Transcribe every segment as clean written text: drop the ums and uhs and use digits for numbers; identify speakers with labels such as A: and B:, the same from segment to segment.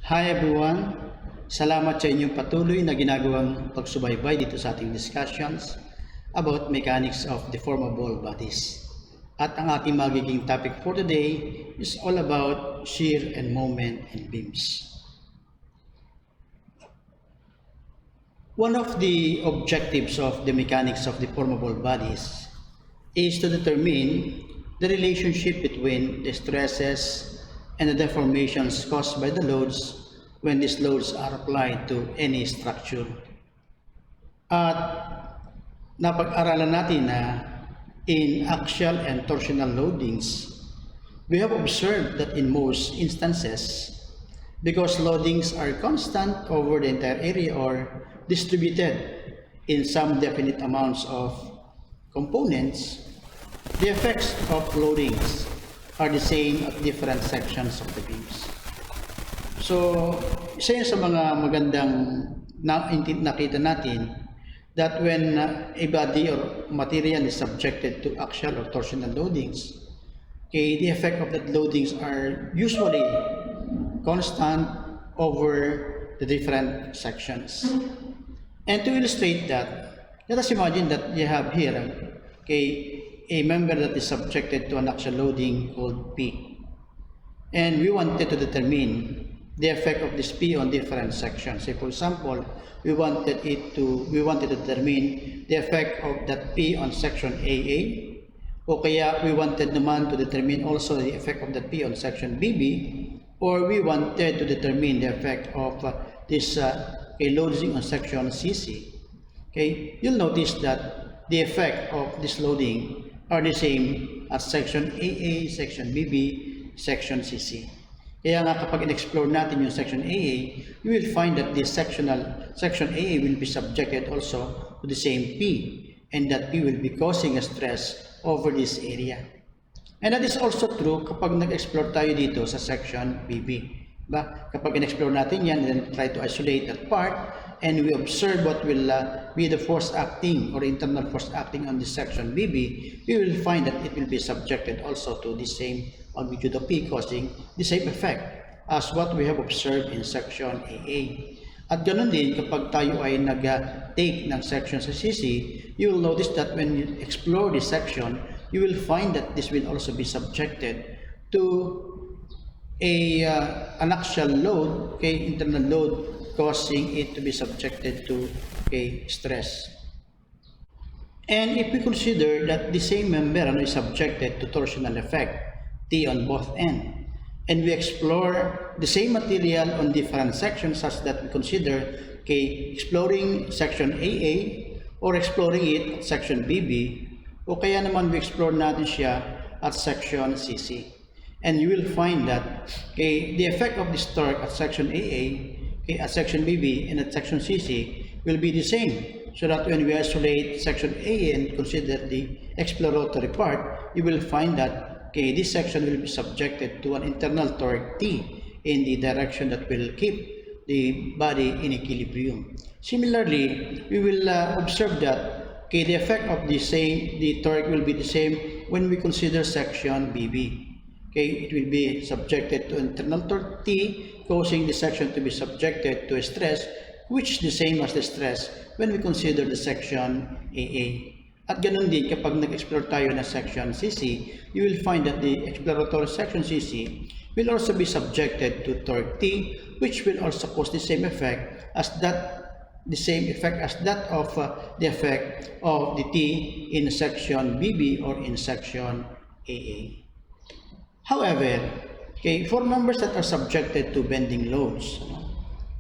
A: Hi everyone! Salamat sa inyong patuloy na ginagawang pagsubaybay dito sa ating discussions about mechanics of deformable bodies. At ang ating magiging topic for today is all about shear and moment in beams. One of the objectives of the mechanics of deformable bodies is to determine the relationship between the stresses and the deformations caused by the loads when these loads are applied to any structure. At napag-aralan natin na in axial and torsional loadings, we have observed that in most instances, because loadings are constant over the entire area or distributed in some definite amounts of components, the effects of loadings are the same at different sections of the beams. So, isa yun sa mga magandang nakita natin that when a body or material is subjected to axial or torsional loadings, okay, the effect of that loadings are usually constant over the different sections. And to illustrate that, let us imagine that you have here, okay, a member that is subjected to an axial loading called P. And we wanted to determine the effect of this P on different sections. Say for example, we wanted to determine the effect of that P on section AA, o kaya we wanted naman to determine also the effect of that P on section BB, or we wanted to determine the effect of this loading on section CC. Okay, you'll notice that the effect of this loading are the same as section AA, section BB, section CC. Kaya nga kapag in-explore natin yung section AA, you will find that this section AA will be subjected also to the same P, and that P will be causing a stress over this area. And that is also true kapag nag-explore tayo dito sa section BB. Ba? Kapag in-explore natin yan, then try to isolate that part, and we observe what will be the force acting or internal force acting on this section BB, we will find that it will be subjected also to the same magnitude of P, causing the same effect as what we have observed in section AA. At ganoon din, kapag tayo ay nag-take ng section sa CC, you will notice that when you explore this section, you will find that this will also be subjected to an axial load, okay, internal load, causing it to be subjected to stress. And if we consider that the same member is subjected to torsional effect, T on both ends, and we explore the same material on different sections such that we consider exploring section AA or exploring it at section BB, o kaya naman we explore natin siya at section CC. And you will find that the effect of this torque at section AA, at section BB, and at section CC will be the same. So that when we isolate section AA and consider the exploratory part, you will find that this section will be subjected to an internal torque T in the direction that will keep the body in equilibrium. Similarly, we will observe that the effect of the torque will be the same when we consider section BB. It will be subjected to internal torque T, causing the section to be subjected to a stress, which is the same as the stress when we consider the section AA. At ganun din, kapag nag-explore tayo na section CC, you will find that the exploratory section CC will also be subjected to torque T, which will also cause the same effect as that of the effect of the T in section BB or in section AA. However, for members that are subjected to bending loads,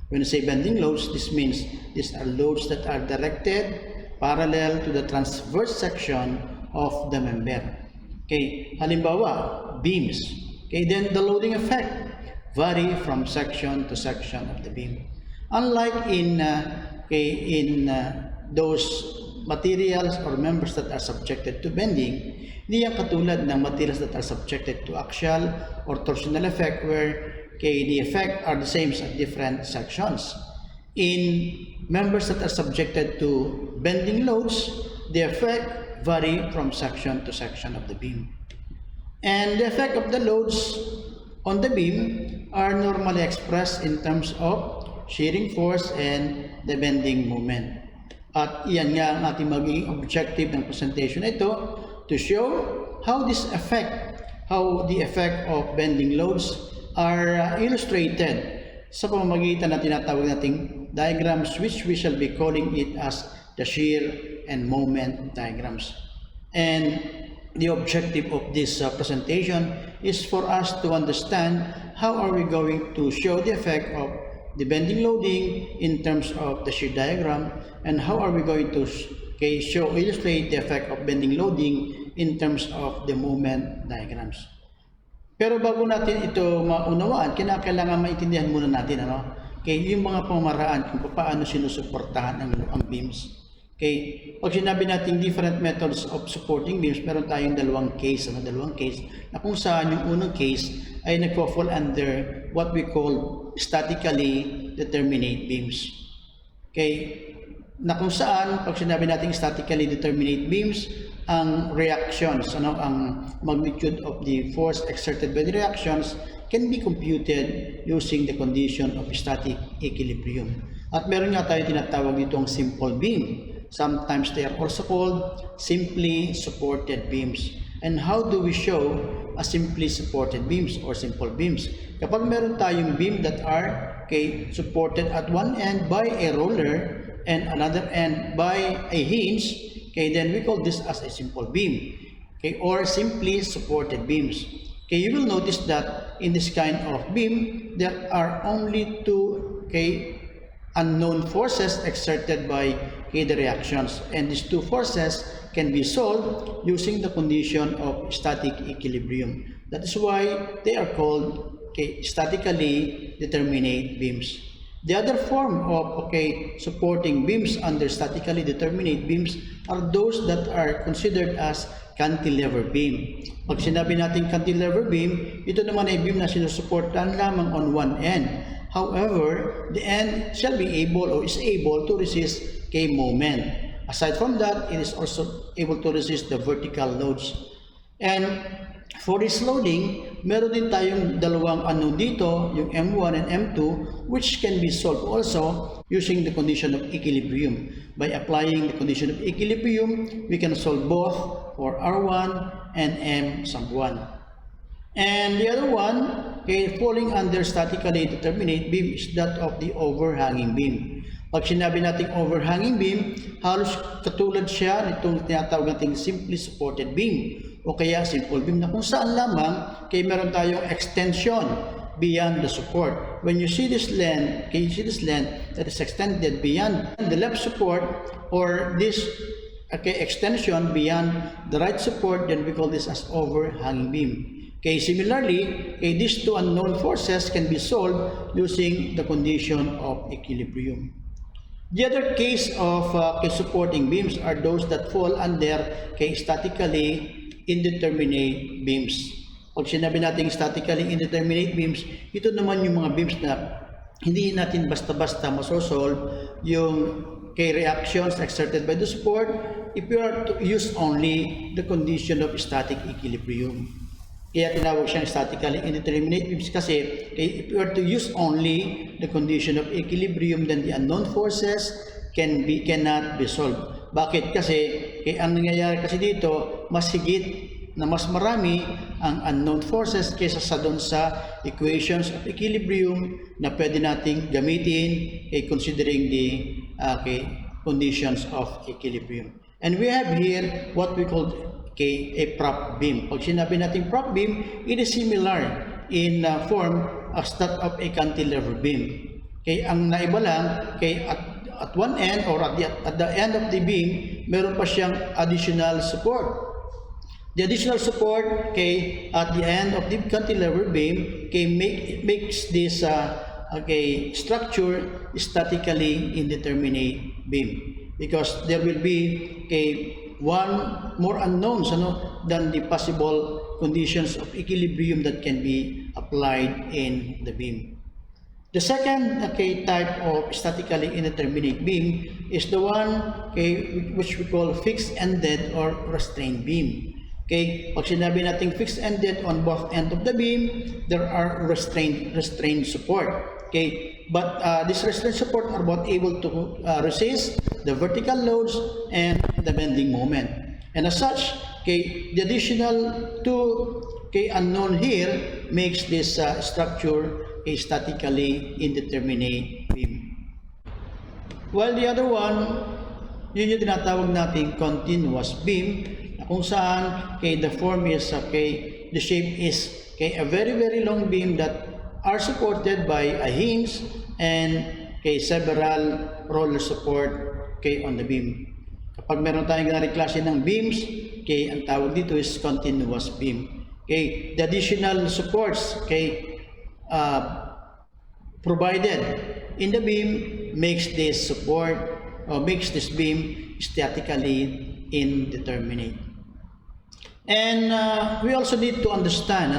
A: when you say bending loads, this means these are loads that are directed parallel to the transverse section of the member. Halimbawa, beams. Then the loading effect vary from section to section of the beam. Unlike in those materials or members that are subjected to bending, hindi yan katulad ng materials that are subjected to axial or torsional effect where the effect are the same at different sections. In members that are subjected to bending loads, the effect vary from section to section of the beam. And the effect of the loads on the beam are normally expressed in terms of shearing force and the bending moment. At iyan nga ang ating magiging objective ng presentation na ito, to show how the effect of bending loads are illustrated sa pamamagitan na tinatawag nating diagrams, which we shall be calling it as the shear and moment diagrams. And the objective of this presentation is for us to understand how are we going to show the effect of the bending loading in terms of the shear diagram, and how are we going to illustrate the effect of bending loading in terms of the moment diagrams. Pero bago natin ito maunawaan, kailangan maintindihan muna natin yung mga pamaraan kung paano sinusuportahan ang beams. Pag sinabi natin different methods of supporting beams, meron tayong dalawang case na kung saan yung unang case ay nagpo-fall under what we call statically determinate beams. Na kung saan pag sinabi natin statically determinate beams, ang reactions, ang magnitude of the force exerted by the reactions can be computed using the condition of static equilibrium. At meron nga tayo tinatawag ditong simple beam. Sometimes they are also called simply supported beams. And how do we show a simply supported beams or simple beams? Kapag meron tayong beam that are supported at one end by a roller and another end by a hinge, then we call this as a simple beam, or simply supported beams. You will notice that in this kind of beam, there are only two unknown forces exerted by the reactions, and these two forces can be solved using the condition of static equilibrium. That is why they are called statically determinate beams. The other form of supporting beams under statically determinate beams are those that are considered as cantilever beam. Pag sinabi natin cantilever beam, ito naman ay beam na sinusuportahan lamang on one end. However, the end shall be able or is able to resist moment. Aside from that, it is also able to resist the vertical loads. And for this loading, meron din tayong dalawang unknown dito, yung M1 and M2, which can be solved also using the condition of equilibrium. By applying the condition of equilibrium, we can solve both for R1 and M sub 1. And the other one, falling under statically determinate beam is that of the overhanging beam. Pag sinabi natin overhanging beam, halos katulad siya nitong tinatawag nating simply supported beam o kaya simple beam na kung saan lamang meron tayong extension beyond the support. When you see this length, that is extended beyond the left support or this extension beyond the right support, then we call this as overhanging beam. Similarly, these two unknown forces can be solved using the condition of equilibrium. The other case of supporting beams are those that fall under statically indeterminate beams. Pag sinabi natin statically indeterminate beams, ito naman yung mga beams na hindi natin basta-basta masosolve yung reactions exerted by the support if you are to use only the condition of static equilibrium. Kaya tinawag siyang statically indeterminate beams kasi if you are to use only the condition of equilibrium, then the unknown forces cannot be solved. Bakit? Kasi ang nangyayari kasi dito, mas higit na mas marami ang unknown forces kaysa doon sa equations of equilibrium na pwede nating gamitin considering the conditions of equilibrium. And we have here what we call a prop beam. Pag sinabi natin prop beam, it is similar in form as that of a cantilever beam. Ang naiba lang, at one end or at the end of the beam, meron pa siyang additional support. The additional support at the end of the cantilever beam makes this structure statically indeterminate beam because there will be one more unknowns than the possible conditions of equilibrium that can be applied in the beam. The second type of statically indeterminate beam is the one which we call fixed-ended or restrained beam. Okay, pag sinabi nating fixed-ended on both end of the beam, there are restrained support. Okay, but this restrained support are both able to resist the vertical loads and the bending moment. And as such, okay, the additional two unknown here makes this structure a statically indeterminate beam. While the other one, yun yung tinatawag nating continuous beam, na kung saan the form is, the shape is a very long beam that are supported by a hinge and several roller support on the beam. Kapag meron tayong ganari klase ng beams, ang tawag dito is continuous beam. The additional supports provided in the beam makes this support or makes this beam statically indeterminate. And we also need to understand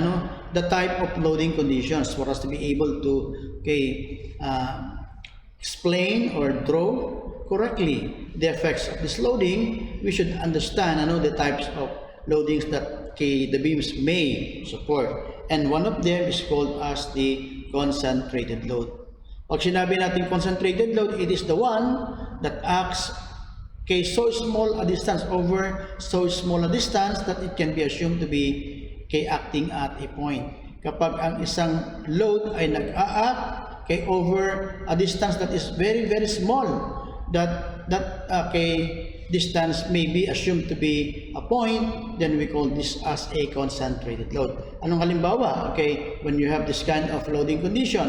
A: the type of loading conditions for us to be able to explain or draw correctly the effects of this loading. We should understand the types of loadings that the beams may support. And one of them is called as the concentrated load. Pag sinabi natin concentrated load, it is the one that acts so small a distance over so small a distance that it can be assumed to be acting at a point. Kapag ang isang load ay nag-a-act over a distance that is very small, that distance may be assumed to be a point, then we call this as a concentrated load. Anong halimbawa? When you have this kind of loading condition,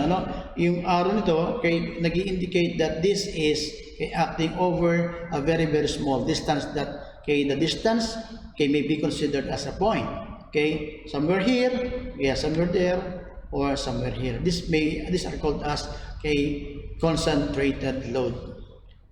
A: yung arrow nito, nag-i-indicate that this is acting over a very small distance, that the distance may be considered as a point. Somewhere here, somewhere there, or somewhere here. These are called as concentrated load.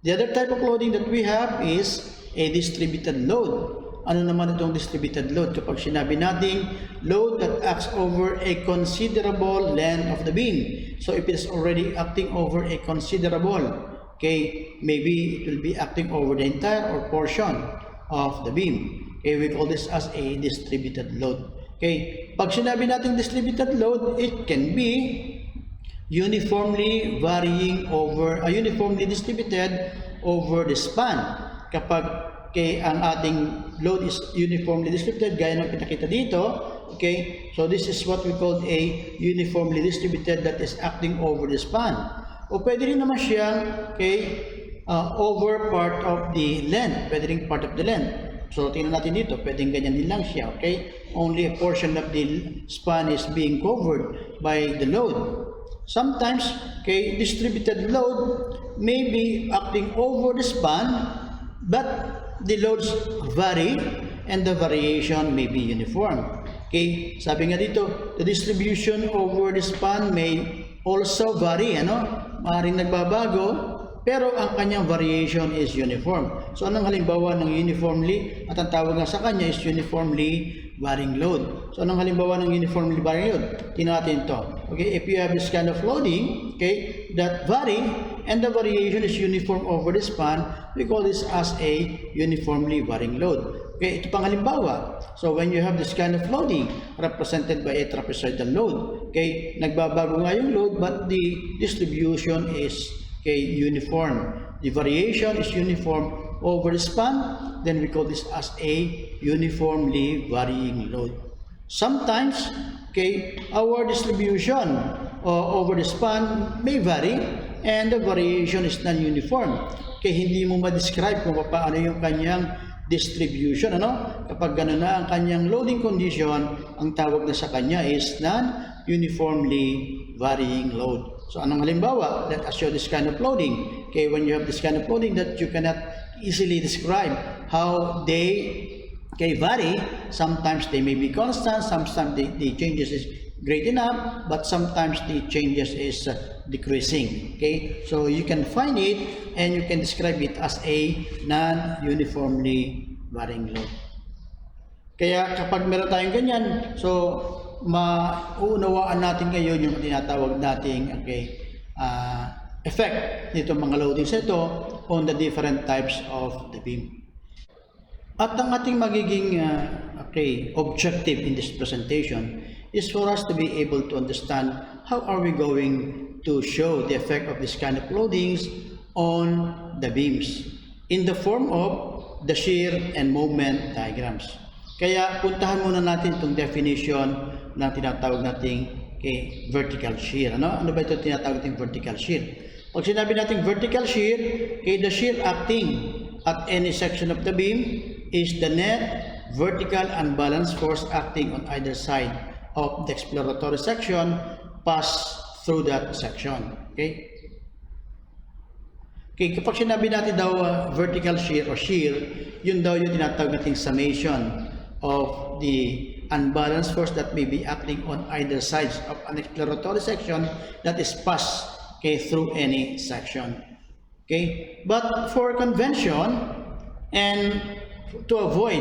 A: The other type of loading that we have is a distributed load. Ano naman itong distributed load? Kapag sinabi natin load that acts over a considerable length of the beam. So if it is already acting over a considerable, maybe it will be acting over the entire or portion of the beam. We call this as a distributed load. Pag sinabi natin distributed load, it can be uniformly distributed over the span. Kapag ang ating load is uniformly distributed, gaya ng pinakita dito, so this is what we call a uniformly distributed that is acting over the span. O pwede rin naman siyang over part of the length, pwede rin part of the length. So tingnan natin dito, pwedeng ganyan din lang siya, only a portion of the span is being covered by the load. Sometimes, distributed load may be acting over the span, but the loads vary and the variation may be uniform. Sabi nga dito, the distribution over the span may also vary, maaaring nagbabago, pero ang kanyang variation is uniform. So anong halimbawa ng uniformly, at ang tawag nga sa kanya is uniformly varying load. So anong halimbawa ng uniformly varying load? Tingnan natin ito. If you have this kind of loading, that vary and the variation is uniform over the span, we call this as a uniformly varying load. Ito pang halimbawa. So when you have this kind of loading represented by a trapezoidal load, nagbabago nga yung load but the distribution is uniform. The variation is uniform over the span, then we call this as a uniformly varying load. Sometimes, our distribution over the span may vary and the variation is non-uniform. Hindi mo ma-describe kung paano yung kanyang distribution. Kapag gano'n na ang kanyang loading condition, ang tawag na sa kanya is non-uniformly varying load. So anong halimbawa? Let us show this kind of loading. When you have this kind of loading that you cannot easily describe how they vary, sometimes they may be constant, sometimes the changes is great enough, but sometimes the changes is decreasing. So you can find it and you can describe it as a non-uniformly varying load. Kaya kapag meron tayong ganyan, so mauunawaan natin ngayon yung tinatawag nating effect nito mga loadings ito on the different types of the beam. At ang ating magiging objective in this presentation is for us to be able to understand how are we going to show the effect of this kind of loadings on the beams in the form of the shear and moment diagrams. Kaya puntahan muna natin itong definition ng tinatawag nating vertical shear. Ano ba ito tinatawag nating vertical shear? Pag sinabi nating vertical shear, the shear acting at any section of the beam is the net vertical unbalanced force acting on either side of the exploratory section pass through that section. Okay, kapag sinabi natin daw vertical shear o shear, yun daw yung tinatawag nating summation of the unbalanced force that may be acting on either sides of an exploratory section that is passed through any section. Okay, but for convention and to avoid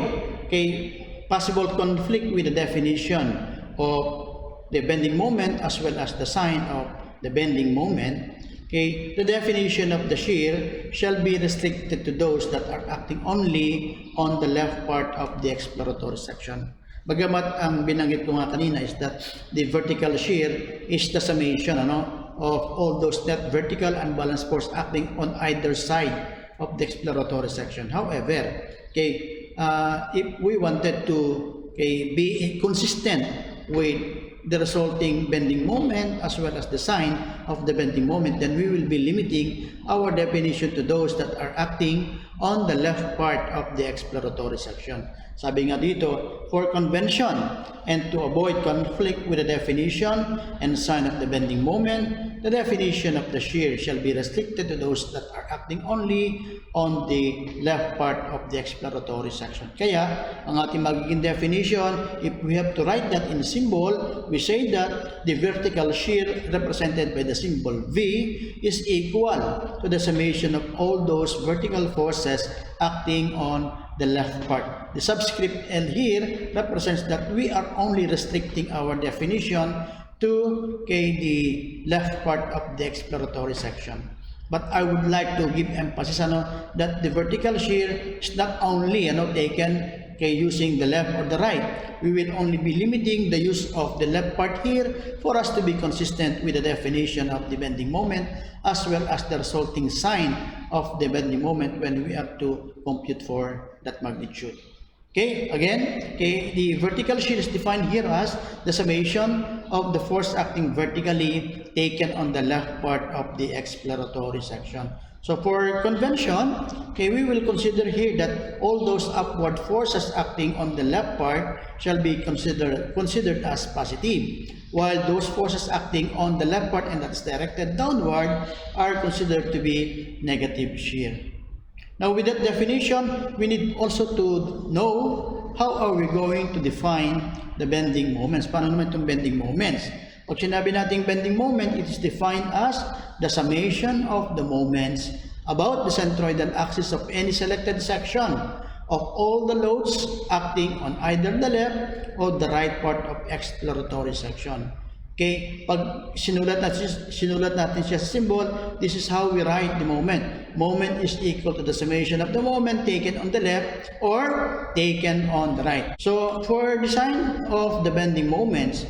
A: possible conflict with the definition of the bending moment as well as the sign of the bending moment, the definition of the shear shall be restricted to those that are acting only on the left part of the exploratory section. Bagamat ang binanggit ko nga kanina is that the vertical shear is the summation of all those net vertical unbalanced force acting on either side of the exploratory section. However, if we wanted to be consistent with the resulting bending moment as well as the sign of the bending moment, then we will be limiting our definition to those that are acting on the left part of the exploratory section. Sabi nga dito, for convention and to avoid conflict with the definition and sign of the bending moment, the definition of the shear shall be restricted to those that are acting only on the left part of the exploratory section. Kaya, ang ating magiging definition, if we have to write that in symbol, we say that the vertical shear represented by the symbol V is equal to the summation of all those vertical forces acting on the left part. The subscript L here represents that we are only restricting our definition to the left part of the exploratory section. But I would like to give emphasis that the vertical shear is not only taken using the left or the right. We will only be limiting the use of the left part here for us to be consistent with the definition of the bending moment as well as the resulting sign of the bending moment when we have to compute for that magnitude. Again, the vertical shear is defined here as the summation of the force acting vertically taken on the left part of the exploratory section. So for convention, we will consider here that all those upward forces acting on the left part shall be considered as positive, while those forces acting on the left part and that's directed downward are considered to be negative shear. Now with that definition, we need also to know how are we going to define the bending moments. Paano naman itong bending moments? Pag sinabi nating bending moment, it is defined as the summation of the moments about the centroidal axis of any selected section of all the loads acting on either the left or the right part of exploratory section. Pag sinulat natin siya sa symbol, this is how we write the moment. Moment is equal to the summation of the moment taken on the left or taken on the right. So for design of the bending moments,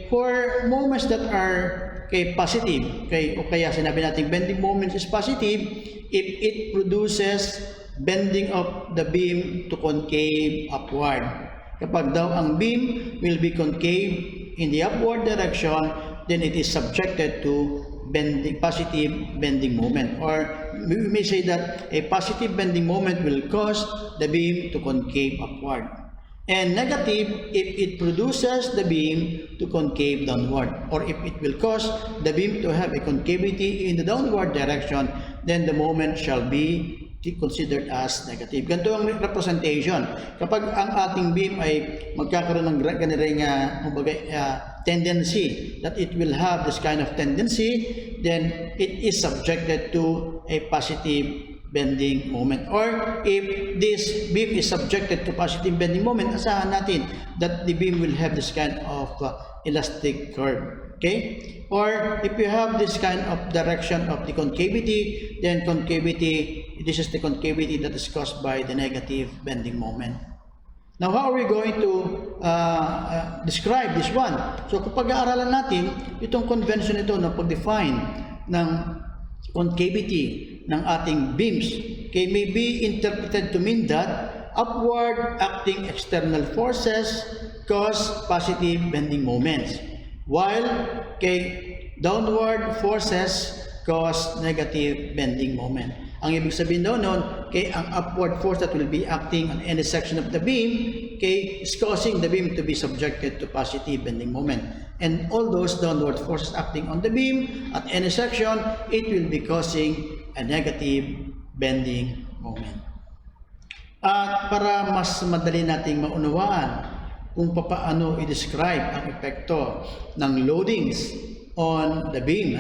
A: for moments that are positive, o kaya sinabi natin bending moments is positive if it produces bending of the beam to concave upward. Kapag daw ang beam will be concave in the upward direction, then it is subjected to positive bending moment. Or we may say that a positive bending moment will cause the beam to concave upward. And negative if it produces the beam to concave downward, or if it will cause the beam to have a concavity in the downward direction, then the moment shall be considered as negative. Ganito ang representation. Kapag ang ating beam ay magkakaroon ng ganitong tendency, that it will have this kind of tendency, then it is subjected to a positive bending moment. Or if this beam is subjected to positive bending moment, asahan natin that the beam will have this kind of elastic curve. Okay? Or if you have this kind of direction of the concavity, then concavity, this is the concavity that is caused by the negative bending moment. Now, how are we going to describe this one? So, kapag aaralan natin itong convention ito na pag-define ng concavity ng ating beams, okay, may be interpreted to mean that upward acting external forces cause positive bending moments, while downward forces cause negative bending moment. Ang ibig sabihin daw nun, ang upward force that will be acting on any section of the beam, is causing the beam to be subjected to positive bending moment. And all those downward forces acting on the beam at any section, it will be causing a negative bending moment. At para mas madali nating maunawaan kung paano i-describe ang epekto ng loadings on the beam,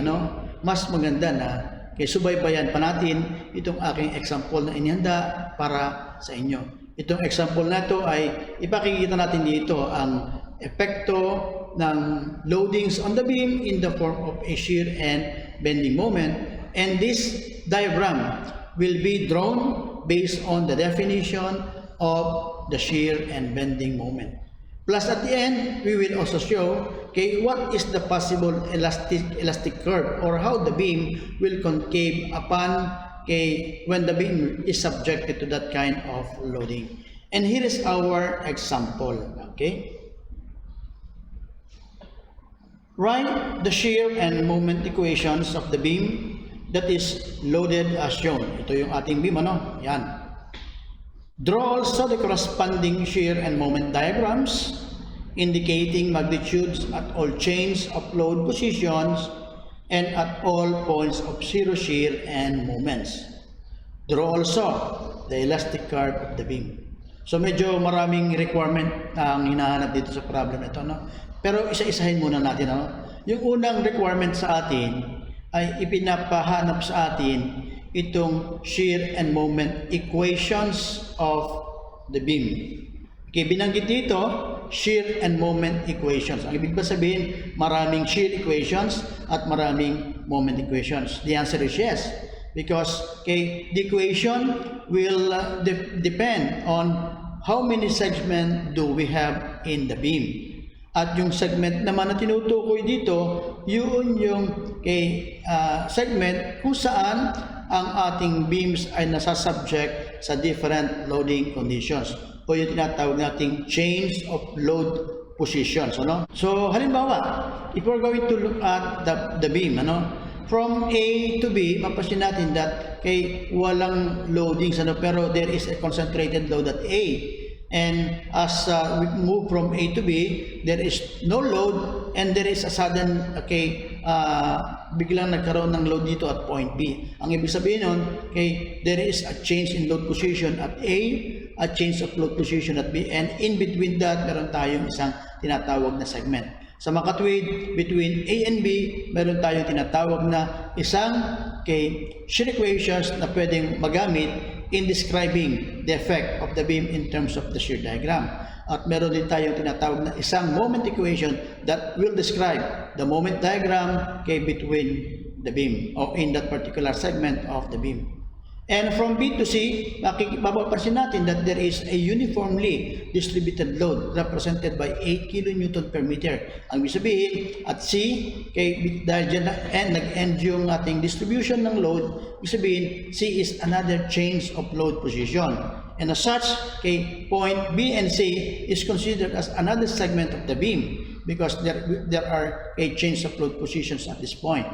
A: mas maganda na subaybayan pa natin itong aking example na inihanda para sa inyo. Itong example na ito ay ipakikita natin dito ang epekto ng loadings on the beam in the form of a shear and bending moment. And this diagram will be drawn based on the definition of the shear and bending moment. Plus at the end, we will also show what is the possible elastic curve or how the beam will concave upon when the beam is subjected to that kind of loading. And here is our example. Write the shear and moment equations of the beam that is loaded as shown. Ito yung ating beam, Yan. Draw also the corresponding shear and moment diagrams indicating magnitudes at all chains of load positions and at all points of zero shear and moments. Draw also the elastic curve of the beam. So medyo maraming requirement ang hinahanap dito sa problem ito, Pero isa-isahin muna natin, Yung unang requirement sa atin ay ipinapahanap sa atin itong shear and moment equations of the beam. Binanggit dito, shear and moment equations. Ang ibig ba sabihin, maraming shear equations at maraming moment equations? The answer is yes. Because the equation will depend on how many segments do we have in the beam. At yung segment naman na tinutukoy dito, yun yung segment kung saan ang ating beams ay nasasubject sa different loading conditions o yung tinatawag nating chains of load positions. So halimbawa, if we're going to look at the beam, from A to B, mapasin natin that walang loadings, pero there is a concentrated load at A. And as we move from A to B, there is no load and there is a sudden, biglang nagkaroon ng load dito at point B. Ang ibig sabihin nun, there is a change in load position at A, a change of load position at B, and in between that, meron tayong isang tinatawag na segment. Sa makatwid, between A and B, meron tayong tinatawag na isang shear equations na pwedeng magamit in describing the effect of the beam in terms of the shear diagram. At meron din tayong tinatawag na isang moment equation that will describe the moment diagram between the beam or in that particular segment of the beam. And from B to C, mapapansin natin that there is a uniformly distributed load represented by 8 kN per meter. Ang ibig sabihin, at C, dahil dyan nag-end yung ating distribution ng load, ibig sabihin, C is another change of load position. And as such, point B and C is considered as another segment of the beam because there are change of load positions at this point.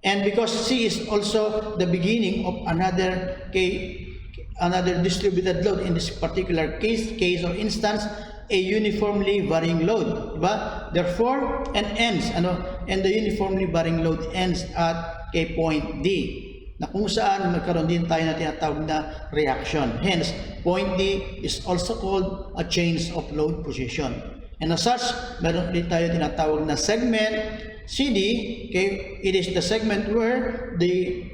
A: And because C is also the beginning of another distributed load in this particular case or instance, a uniformly varying load, diba? Therefore, and the uniformly varying load ends at point D, na kung saan magkaroon din tayo na tinatawag na reaction. Hence, point D is also called a change of load position. And as such, meron din tayo tinatawag na segment CD, it is the segment where the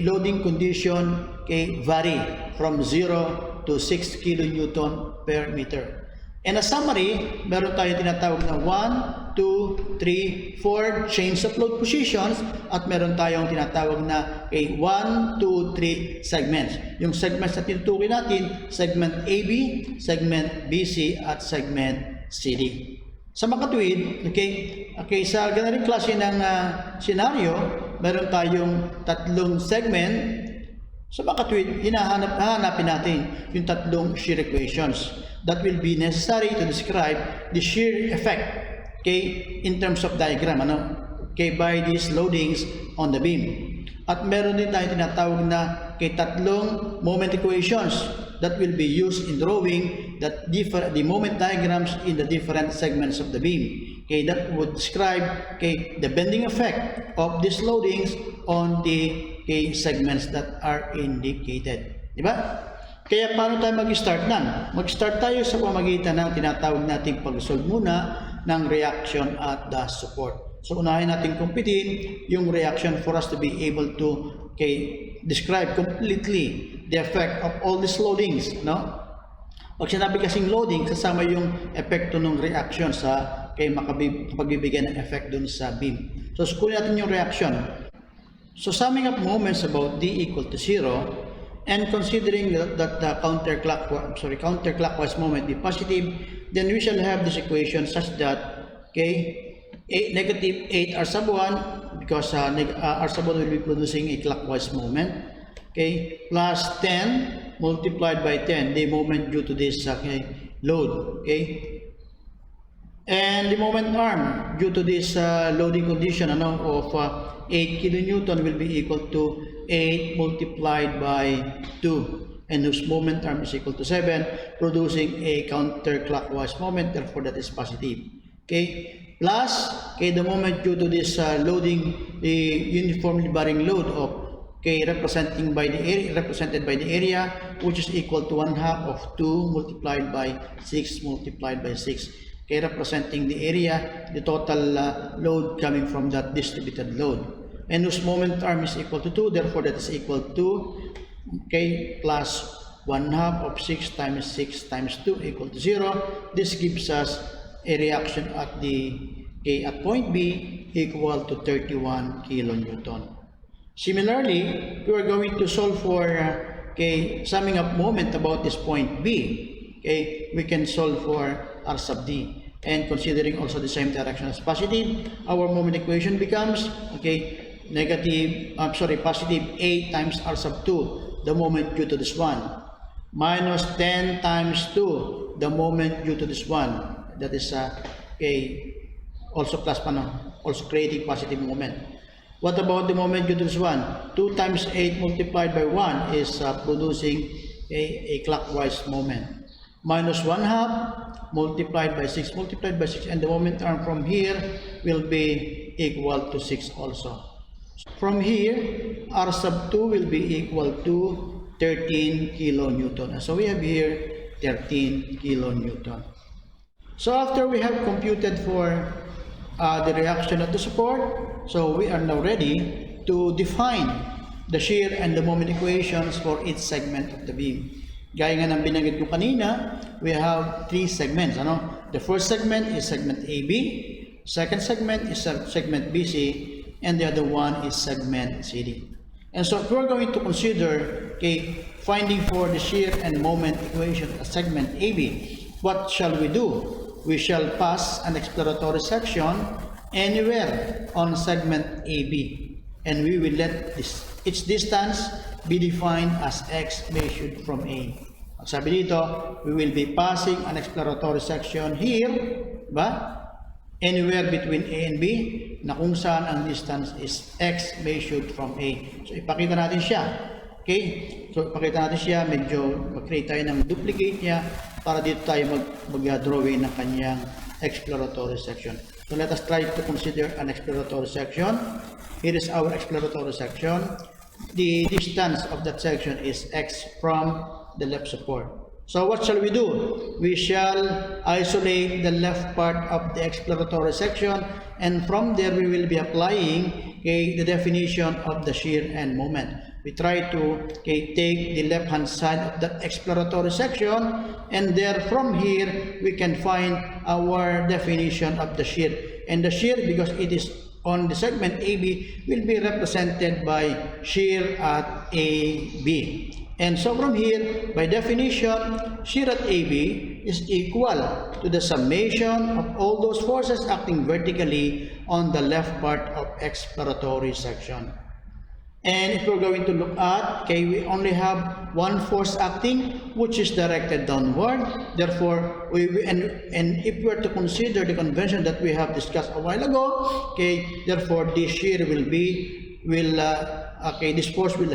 A: loading condition okay, vary from 0 to 6 kilonewton per meter. And a summary, meron tayo tinatawag na 1, 2, 3, 4 chains of load positions at meron tayong tinatawag na 1, 2, 3 segments. Yung segments na tinutukoy natin, segment AB, segment BC at segment CD. Sa makatuwid, okay, sa ganang klase ng senaryo, meron tayong tatlong segment. Sa makatuwid, hahanapin natin yung tatlong shear equations that will be necessary to describe the shear effect, okay, in terms of diagram, okay, by these loadings on the beam. At meron din tayo tinatawag na tatlong moment equations that will be used in drawing the moment diagrams in the different segments of the beam. Okay, that would describe the bending effect of these loadings on the segments that are indicated. Diba? Kaya paano tayo mag-start nan? Mag-start tayo sa pamagitan ng tinatawag nating pag-solve muna ng reaction at the support. So unahin natin kumpitin yung reaction for us to be able to describe completely the effect of all these loadings, no? Pag sinabi kasing loading, kasama yung epekto ng reaction sa makapagbibigay ng effect dun sa beam. So sukunin natin yung reaction. So summing up moments about D equal to 0 and considering that the counterclockwise moment be positive, then we shall have this equation such that negative 8 R sub 1 because R sub 1 will be producing a clockwise moment, plus 10 multiplied by 10 the moment due to this load, and the moment arm due to this loading condition of 8 kilonewton will be equal to 8 multiplied by 2, and whose moment arm is equal to 7, producing a counterclockwise moment, therefore that is positive. Plus the moment due to this loading, the uniformly varying load of represented by the area, which is equal to 1/2 of 2 multiplied by 6 multiplied by 6. Representing the area, the total load coming from that distributed load, and whose moment arm is equal to 2, therefore that is equal to plus 1/2 of 6 times 6 times 2 equal to 0. This gives us a reaction at at point B equal to 31 kilonewton. Similarly, we are going to solve for summing up moment about this point B. We can solve for R sub D, and considering also the same direction as positive, our moment equation becomes positive 8 times R sub 2, the moment due to this one, minus 10 times 2, the moment due to this one. That is also plus also creating positive moment. What about the moment due to this one? 2 times 8 multiplied by 1 is producing a clockwise moment. Minus 1/2 multiplied by 6 multiplied by 6, and the moment arm from here will be equal to 6 also. From here, R sub 2 will be equal to 13 kilonewton. So we have here 13 kilonewton. So after we have computed for the reaction at the support, so we are now ready to define the shear and the moment equations for each segment of the beam. Gaya nga ng binanggit ko kanina, we have 3 segments. The first segment is segment AB, second segment is segment BC, and the other one is segment CD. And so if we're going to consider finding for the shear and moment equation at segment AB, what shall we do? We shall pass an exploratory section anywhere on segment AB, and we will let its distance be defined as x measured from A. Sabi dito, we will be passing an exploratory section here, anywhere between A and B, na kung saan ang distance is x measured from A. So ipakita natin siya. So ipakita natin siya, medyo mag-create tayo ng duplicate niya para dito tayo mag-drawing ng kanyang exploratory section. So let us try to consider an exploratory section. Here is our exploratory section. The distance of that section is x from the left support. So what shall we do? We shall isolate the left part of the exploratory section, and from there we will be applying the definition of the shear and moment. we try to take the left hand side of that exploratory section, and there from here we can find our definition of the shear. And the shear, because it is on the segment AB, will be represented by shear at AB. And so from here, by definition, shear at AB is equal to the summation of all those forces acting vertically on the left part of exploratory section. And if we're going to look at, okay, we only have one force acting, which is directed downward. Therefore, and if we are to consider the convention that we have discussed a while ago, okay, therefore this shear this force will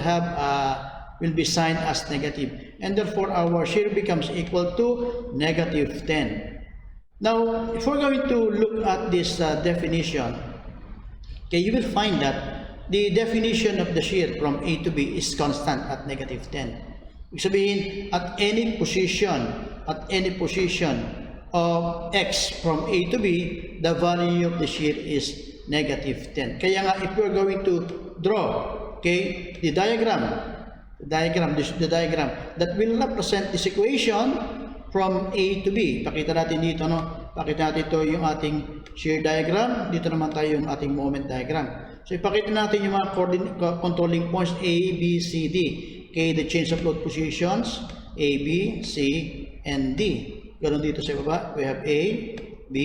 A: be signed as negative, and therefore our shear becomes equal to negative 10. Now, if we're going to look at this definition, okay, you will find that the definition of the shear from A to B is constant at negative 10. Ibig sabihin, at any position of X from A to B, the value of the shear is negative 10. Kaya nga, if we're going to draw, okay, the diagram that will represent this equation from A to B. Pakita natin dito, no? Pakita natin ito yung ating shear diagram. Dito naman tayo yung ating moment diagram. So, ipakita natin yung mga controlling points A, B, C, D. Okay, the change of load positions, A, B, C, and D. Ganon dito sa baba, we have A, B,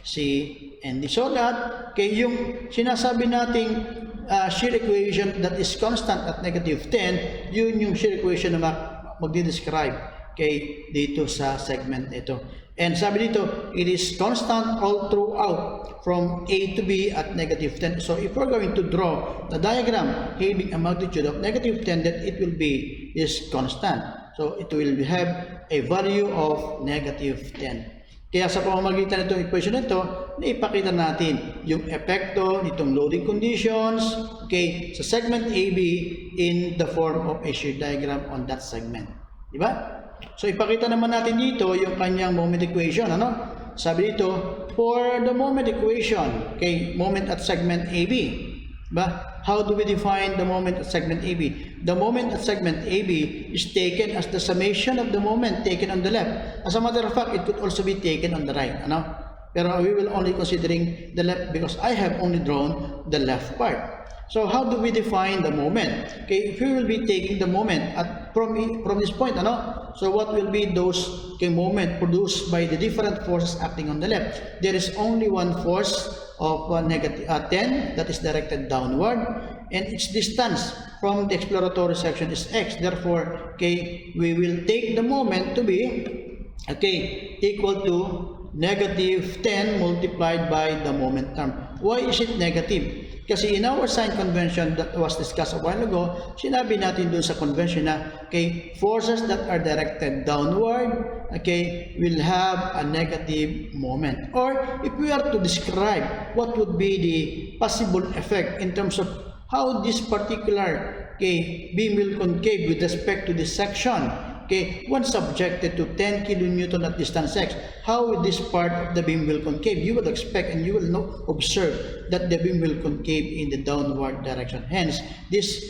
A: C, and D. So that, okay, yung sinasabi nating shear equation that is constant at negative 10, yun yung shear equation na magdi-describe, okay, dito sa segment ito. And sabi dito, it is constant all throughout from A to B at negative 10. So if we're going to draw the diagram having a magnitude of negative 10, then it will be is constant. So it will have a value of negative 10. Kaya sa pamamagitan nitong equation nito, naipakita natin yung epekto nitong loading conditions, okay, sa segment AB in the form of a shear diagram on that segment. Diba? So, ipakita naman natin dito yung kanyang moment equation, ano? Sabi dito, for the moment equation, okay, moment at segment AB. Diba? How do we define the moment at segment AB? The moment at segment AB is taken as the summation of the moment taken on the left. As a matter of fact, it could also be taken on the right, ano? Pero we will only considering the left because I have only drawn the left part. So how do we define the moment? Okay, if we will be taking the moment from this point, ano? So what will be those moment produced by the different forces acting on the left? There is only one force of negative 10 that is directed downward, and its distance from the exploratory section is x. Therefore, okay, we will take the moment to be, okay, equal to negative 10 multiplied by the moment term. Why is it negative? Kasi in our sign convention that was discussed a while ago, sinabi natin dun sa convention na, okay, forces that are directed downward, okay, will have a negative moment. Or if we are to describe what would be the possible effect in terms of how this particular, okay, beam will concave with respect to this section, okay, when subjected to 10 kilonewton at distance x, how this part of the beam will concave? You would expect and you will observe that the beam will concave in the downward direction. Hence, this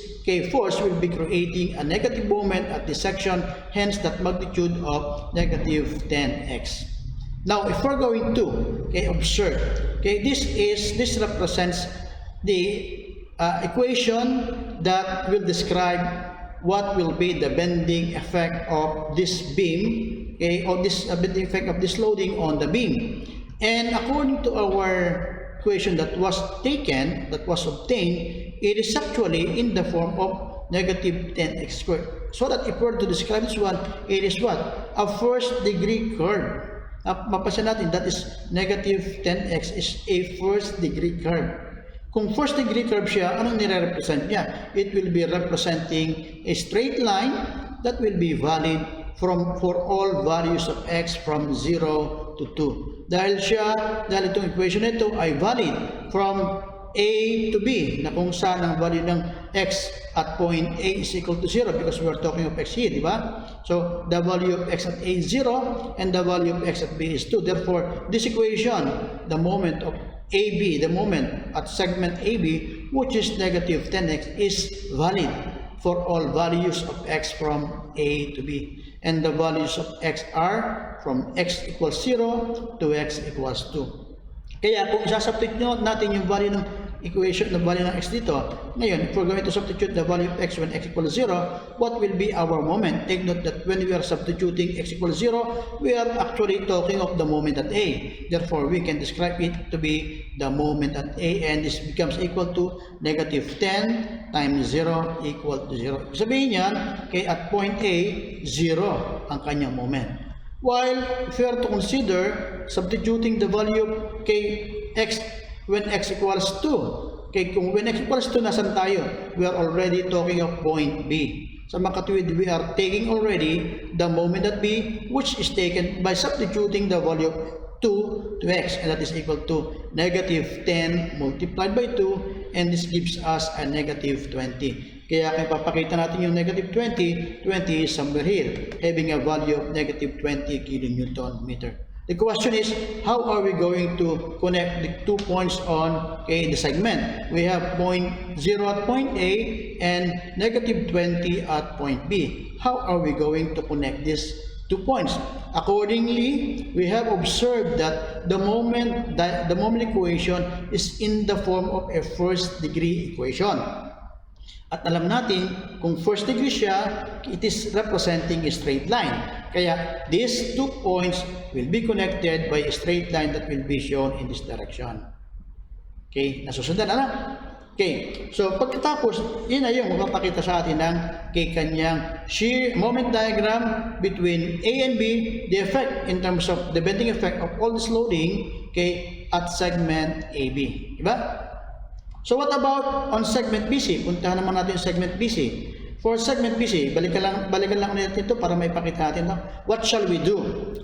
A: force will be creating a negative moment at this section, hence that magnitude of negative 10x. Now, if we're going to observe, this represents the equation that will describe what will be the bending effect of this beam, okay, or this bending effect of this loading on the beam. And according to our equation that was obtained, it is actually in the form of negative 10x squared. So that if we're to describe this one, it is what? A first degree curve. Mapasin natin, that is negative 10x is a first degree curve. Kung first degree curve siya, anong nire-represent niya? It will be representing a straight line that will be valid for all values of x from 0 to 2. Dahil itong equation nito ay valid from A to B, na kung saan ang value ng x at point A is equal to 0 because we are talking of x here, di ba? So, the value of x at A is 0 and the value of x at B is 2. Therefore, this equation, the moment of AB, the moment at segment AB, which is negative 10x, is valid for all values of x from A to B. And the values of x are from x equals 0 to x equals 2. Kaya kung isasubstitute natin yung value ng equation, the value ng x dito, ngayon, if we're going to substitute the value of x when x equals 0, what will be our moment? Take note that when we are substituting x equals 0, we are actually talking of the moment at A. Therefore, we can describe it to be the moment at A, and this becomes equal to negative 10 times 0 equal to 0. Sabihin yan, okay, at point A, 0 ang kanyang moment. While if we are to consider substituting the value of x when x equals 2. Okay, kung when x equals 2, nasan tayo? We are already talking of point B. Sa makatuwid, we are taking already the moment at B, which is taken by substituting the value of 2 to x, and that is equal to negative 10 multiplied by 2, and this gives us a negative 20. Kaya kung papakita natin yung negative 20, 20 is somewhere here, having a value of negative 20 kilonewton meter. The question is, how are we going to connect the 2 points on the segment? We have point 0 at point A and negative 20 at point B. How are we going to connect these 2 points? Accordingly, we have observed that the moment equation is in the form of a first degree equation. At alam natin, kung first degree siya, it is representing a straight line. Kaya, these 2 points will be connected by a straight line that will be shown in this direction. Okay, nasusundan na? Okay, so pagkatapos, yun na yung magpapakita sa atin ng kanyang shear moment diagram between A and B, the effect in terms of the bending effect of all this loading at segment AB. Diba? So what about on segment BC? Puntahan naman natin yung segment BC. For segment BC, balikan lang natin ito para may pakita natin. No? What shall we do?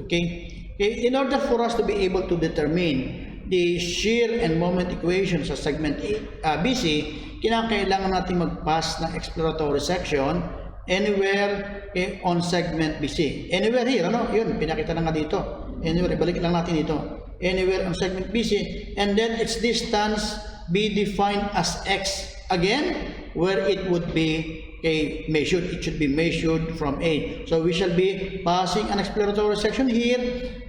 A: Okay? In order for us to be able to determine the shear and moment equation sa segment BC, kinakailangan natin mag-pass ng exploratory section anywhere on segment BC. Anywhere here, ano? Yun, pinakita na nga dito. Anywhere, ibalik lang natin dito. Anywhere on segment BC, and then its distance be defined as x again, where it would be measured. It should be measured from A. So we shall be passing an exploratory section here,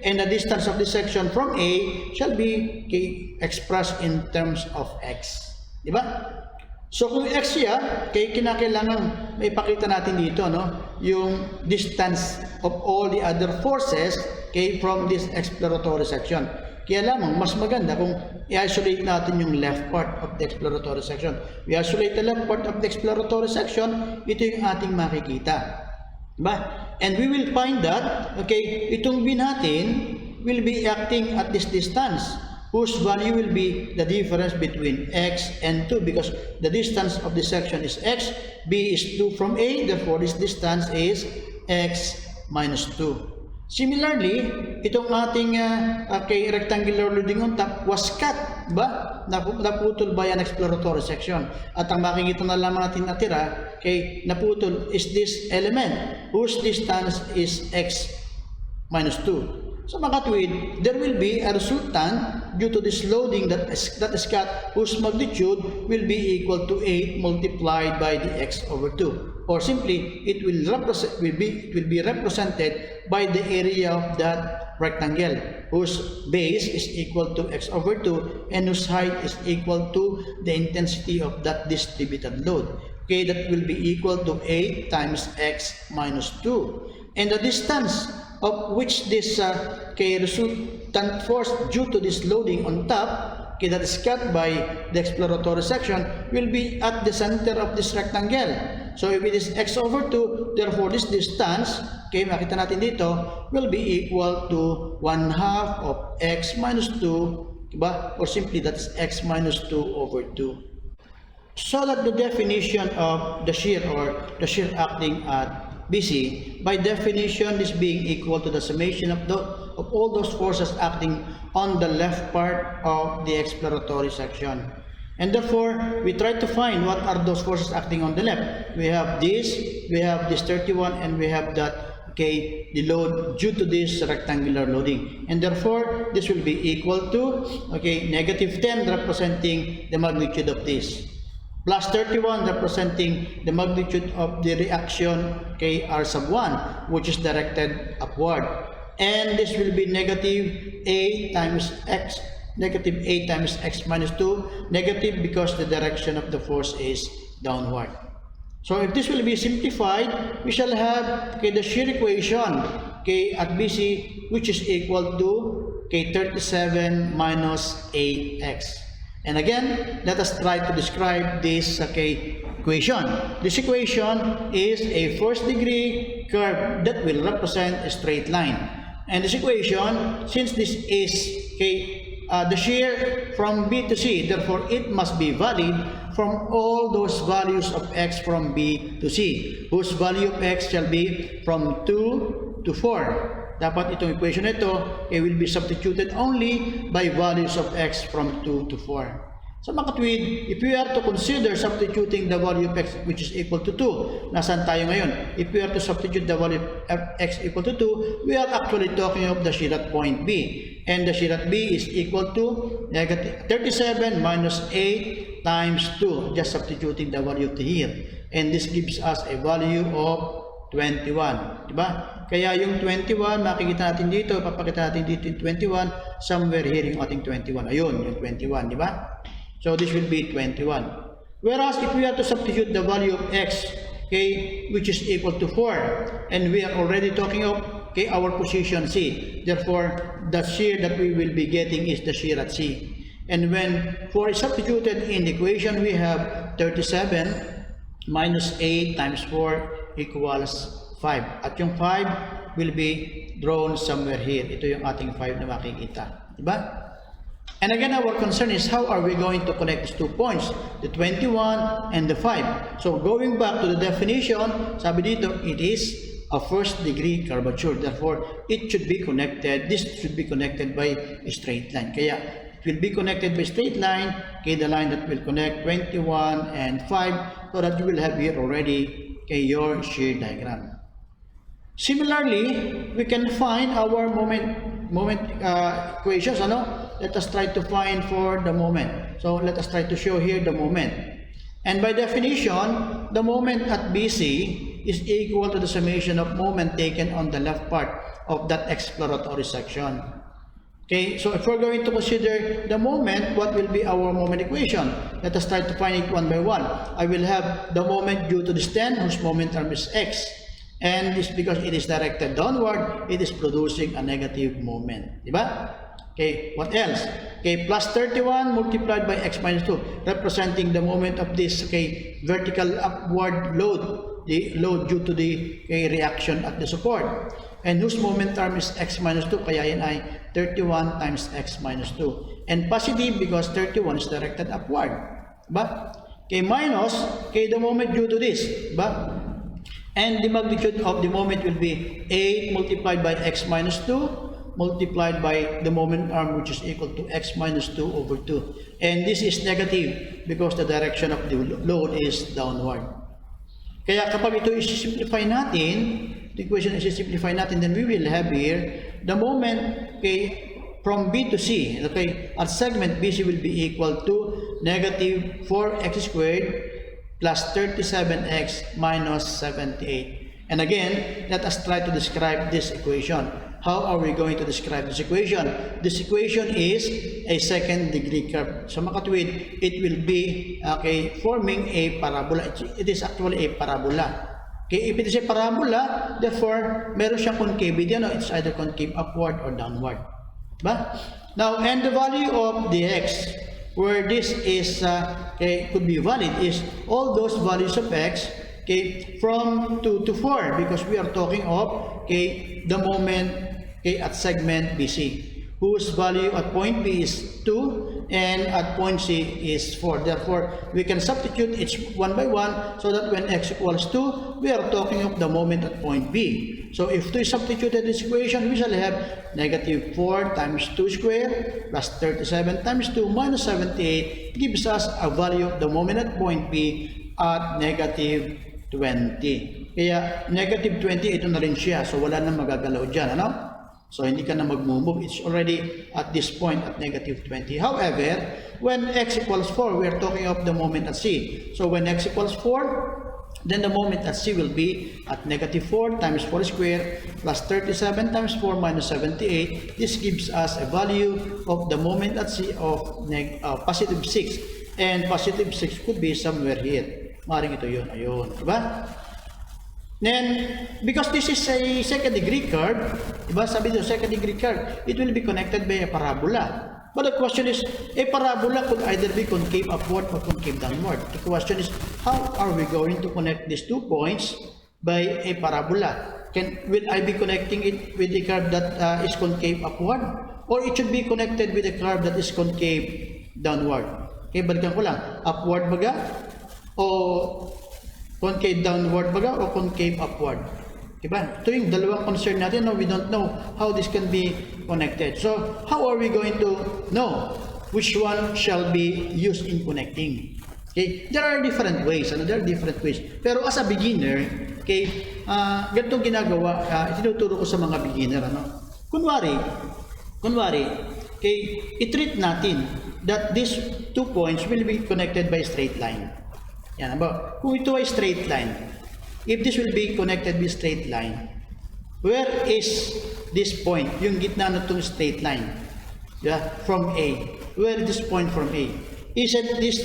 A: and the distance of this section from A shall be expressed in terms of x. Diba? So kung x siya, kinakailangan may pakita natin dito, no, yung distance of all the other forces from this exploratory section. Kaya lamang, mas maganda kung i-isolate natin yung left part of the exploratory section. We isolate the left part of the exploratory section, ito yung ating makikita. Diba? And we will find that, itong B natin will be acting at this distance, whose value will be the difference between x and 2, because the distance of this section is x, B is 2 from A, therefore this distance is x minus 2. Similarly, itong ating rectangular loading on top was cut, ba? Naputol by an exploratory section. At ang makikita na lamang natin natira, naputol is this element whose distance is x minus 2. Sa makatuwid, there will be a resultant due to this loading that is cut, whose magnitude will be equal to 8 multiplied by the x over 2. Or simply, it will be represented by the area of that rectangle, whose base is equal to x over 2 and whose height is equal to the intensity of that distributed load. That will be equal to 8 times x minus 2. And the distance of which this resultant force due to this loading on top, that is cut by the exploratory section, will be at the center of this rectangle. So if it is x over 2, therefore this distance, makita natin dito, will be equal to 1/2 of x minus 2, diba? Or simply that is x minus 2 over 2. So that the definition of the shear, or the shear acting at BC, by definition, this being equal to the summation of all those forces acting on the left part of the exploratory section. And therefore, we try to find what are those forces acting on the left. We have this 31, and we have that, the load due to this rectangular loading. And therefore, this will be equal to, negative 10, representing the magnitude of this. plus 31 representing the magnitude of the reaction R sub 1, which is directed upward. And this will be negative a times x minus 2, negative because the direction of the force is downward. So if this will be simplified, we shall have the shear equation at BC, which is equal to 37 minus 8x. And again, let us try to describe this equation. This equation is a first degree curve that will represent a straight line. And this equation, since this is the shear from B to C, therefore it must be valid from all those values of x from B to C, whose value of x shall be from 2 to 4. Dapat itong equation ito, it will be substituted only by values of x from 2 to 4. So mga katwid, if we are to consider substituting the value of x which is equal to 2, nasaan tayo ngayon? If we are to substitute the value of x equal to 2, we are actually talking of the shear at point B. And the shear at B is equal to negative 37 minus 8 times 2, just substituting the value of the here. And this gives us a value of 21. Diba? Kaya yung 21, makikita natin dito, papakita natin dito yung 21, somewhere here yung ating 21. Ayun, yung 21, diba? So this will be 21. Whereas if we are to substitute the value of x, which is equal to 4, and we are already talking of our position C. Therefore, the shear that we will be getting is the shear at C. And when 4 is substituted in the equation, we have 37 minus 8 times 4 equals 5. At yung 5 will be drawn somewhere here. Ito yung ating 5 na makikita. Diba? And again, our concern is how are we going to connect these 2 points, the 21 and the 5. So going back to the definition, sabi dito, it is a first degree curvature. Therefore, it should be connected, this should be connected by a straight line. Kaya, it will be connected by straight line, the line that will connect 21 and 5, so that you will have here already your shear diagram. Similarly, we can find our moment equations, Let us try to find for the moment. So let us try to show here the moment. And by definition, the moment at BC is equal to the summation of moment taken on the left part of that exploratory section. So if we're going to consider the moment, what will be our moment equation? Let us try to find it one by one. I will have the moment due to this 10, whose moment term is x. And this because it is directed downward, it is producing a negative moment. Diba? What else? Plus 31 multiplied by x minus 2, representing the moment of this vertical upward load, the load due to the reaction at the support. And whose moment term is x minus 2, kaya yan ay 31 times x minus 2. And positive because 31 is directed upward. Diba? Minus, the moment due to this. Diba? And the magnitude of the moment will be 8 multiplied by x minus 2, multiplied by the moment arm, which is equal to x minus 2 over 2. And this is negative because the direction of the load is downward. Kaya kapag ito i-simplify natin, the equation is i-simplify natin, then we will have here the moment from B to C. At segment BC will be equal to negative 4x squared plus 37x minus 78. And again, let us try to describe this equation. How are we going to describe this equation? This equation is a second degree curve. So makatwid, it will be forming a parabola. It is actually a parabola. If it is a parabola, therefore, meron siyang concavity. It's either concave upward or downward. Now, and the value of the x, where this is could be valid, is all those values of x from 2 to 4, because we are talking of the moment at segment BC, whose value at point B is 2 and at point C is 4. Therefore, we can substitute each one by one so that when x equals 2, we are talking of the moment at point B. So if 2 is substituted in this equation, we shall have negative 4 times 2 squared plus 37 times 2 minus 78 gives us a value of the moment at point B at negative 20. Kaya negative 20, ito na rin siya. So wala nang magagalaw dyan. So, hindi ka na mag-move. It's already at this point at negative 20. However, when x equals 4, we are talking of the moment at c. So, when x equals 4, then the moment at c will be at negative 4 times 4 squared plus 37 times 4 minus 78. This gives us a value of the moment at c of positive 6. And positive 6 could be somewhere here. Maring ito yun. Ayun. Diba? Then, because this is a second degree curve, diba, sabi dito, second degree curve, it will be connected by a parabola. But the question is, a parabola could either be concave upward or concave downward. The question is, how are we going to connect these 2 points by a parabola? Will I be connecting it with a curve that is concave upward? Or it should be connected with a curve that is concave downward? Okay, balikan ko lang. Upward baga? O concave downward baga o concave upward? Diba? Ito yung dalawang concern natin. No? We don't know how this can be connected. So, how are we going to know which one shall be used in connecting? Okay? There are different ways. Ano? There are different ways. Pero as a beginner, okay, ganitong ginagawa, itinuturo ko sa mga beginner. Ano? Kunwari, okay, i-treat natin that these 2 points will be connected by a straight line. Yan, ba? Kung ito ay straight line, if this will be connected with straight line, where is this point? Yung gitna na itong straight line. Yeah, from A. Where is this point from A? Isn't this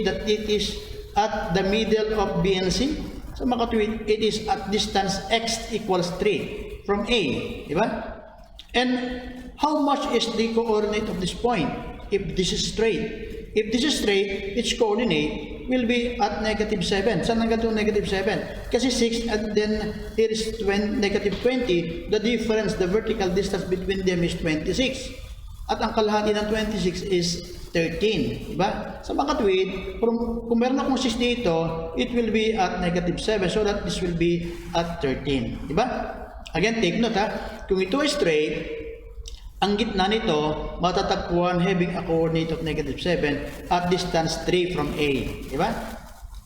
A: that it is at the middle of B and C? So makatuwid, it is at distance x equals 3 from A. Diba? And how much is the coordinate of this point? If this is straight. If this is straight, its coordinate will be at negative 7. Saan hanggang itong negative 7? Kasi 6 and then here is negative 20. The difference, the vertical distance between them is 26. At ang kalahati ng 26 is 13. Diba? Sa makatwid, kung meron akong 6 dito, it will be at negative 7. So that this will be at 13. Diba? Again, take note ha. Kung ito ay straight, ang gitna nito, matatagpuan having a coordinate of negative 7 at distance 3 from A. Diba?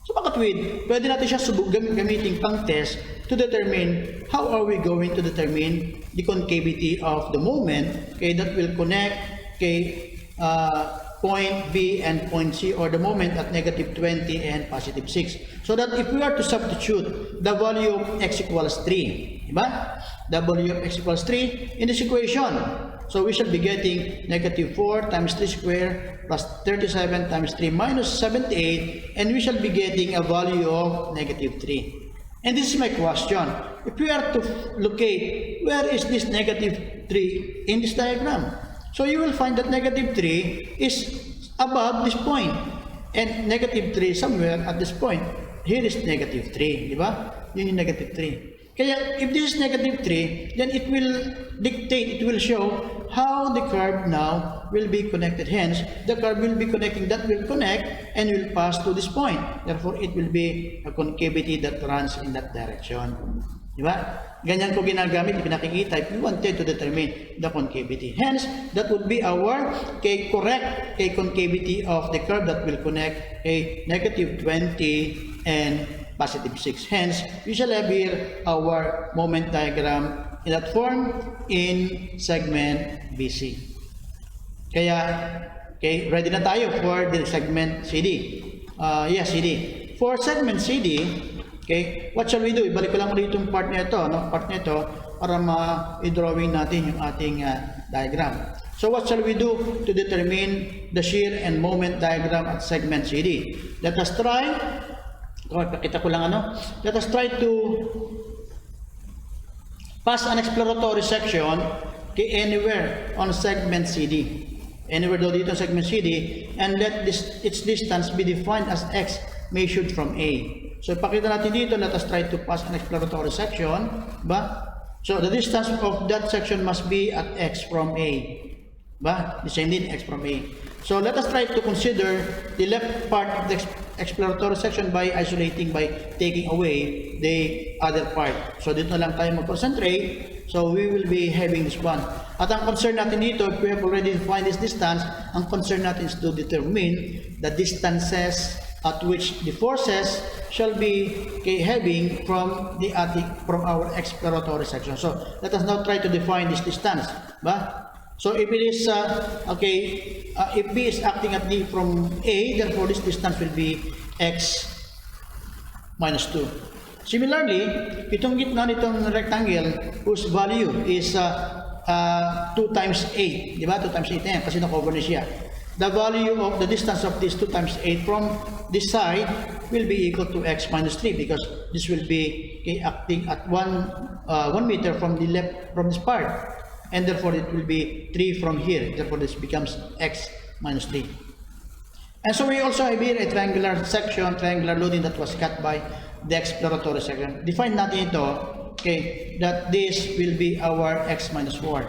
A: So, makatwid, pwede natin siya gamitin pang test to determine how are we going to determine the concavity of the moment, okay, that will connect, okay, point B and point C, or the moment at negative 20 and positive 6. So that if we are to substitute the value of x equals 3, diba? W of x equals 3 in this equation. So we shall be getting negative 4 times 3 squared plus 37 times 3 minus 78, and we shall be getting a value of negative 3. And this is my question. If we are to locate where is this negative 3 in this diagram, so you will find that negative 3 is above this point, and negative 3 somewhere at this point. Here is negative 3, di ba? Yun yung negative 3. Kaya, if this is negative 3, then it will dictate, it will show how the curve now will be connected. Hence, the curve will be connecting, that will connect and will pass to this point. Therefore, it will be a concavity that runs in that direction. Diba? Ganyan ko ginagamit, pinakikita if we wanted to determine the concavity. Hence, that would be our correct concavity of the curve that will connect a negative 20 and positive 6. Hence, we shall have here our moment diagram in that form in segment BC. Kaya, okay, ready na tayo for the segment CD. CD. For segment CD, okay, what shall we do? Ibalik ko lang ulit itong part nito, no? Part nito, para ma-drawing natin yung ating diagram. So what shall we do to determine the shear and moment diagram at segment CD? Let us try, pakita ko lang let us try to pass an exploratory section anywhere on segment CD. Anywhere daw dito segment CD, and let its distance be defined as x measured from A. So, ipakita natin dito, let us try to pass an exploratory section. Ba? So, the distance of that section must be at x from A. Ba? The same din, x from A. So, let us try to consider the left part of the exploratory section by isolating, by taking away the other part. So, dito lang tayo mag-concentrate. So, we will be having this one. At ang concern natin dito, if we have already defined this distance, ang concern natin is to determine the distances at which the forces shall be having from our exploratory section. So let us now try to define this distance. So if it is if B is acting at D from A, therefore this distance will be x minus 2. Similarly, itong gitna nitong rectangle whose value is 2 times 8, di ba? 2 times 8 na yan kasi na-cover na siya. The value of the distance of this 2 times 8 from this side will be equal to x minus 3 because this will be acting at 1 meter from the left, from this part, and therefore it will be 3 from here. Therefore this becomes x minus 3. And so we also have here a triangular section, triangular loading that was cut by the exploratory section. Define natin ito, that this will be our x minus 4.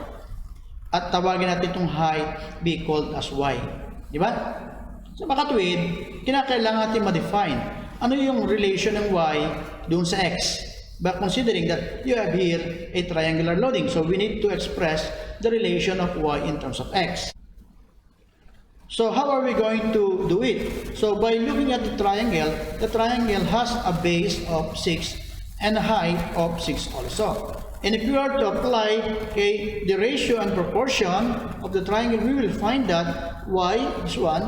A: At tawagin natin itong height be called as y. Di ba? Sa makatuwid, kinakailangan natin ma-define ano yung relation ng y doon sa x. But considering that you have here a triangular loading, so we need to express the relation of y in terms of x. So how are we going to do it? So by looking at the triangle has a base of 6 and a height of 6 also. And if we are to apply the ratio and proportion of the triangle, we will find that y, this one,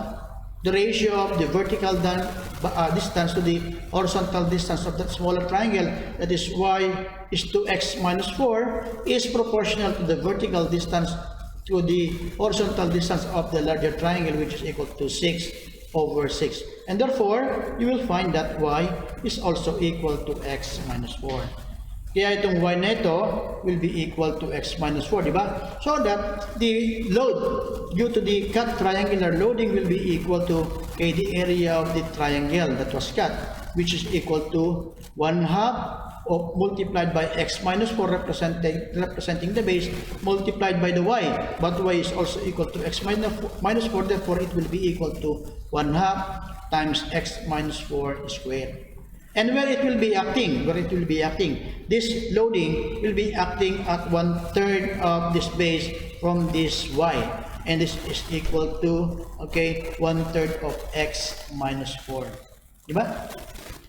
A: the ratio of the vertical distance to the horizontal distance of that smaller triangle, that is y is to x minus 4, is proportional to the vertical distance to the horizontal distance of the larger triangle, which is equal to 6 over 6. And therefore, you will find that y is also equal to x minus 4. Kaya itong y na ito will be equal to x minus 4, di ba? So that the load due to the cut triangular loading will be equal to the area of the triangle that was cut, which is equal to 1/2 of multiplied by x minus 4 representing the base multiplied by the y, but y is also equal to x minus 4, therefore it will be equal to 1/2 times x minus 4 squared. And where it will be acting, this loading will be acting at 1/3 of this base from this y, and this is equal to 1/3 of x minus 4, diba?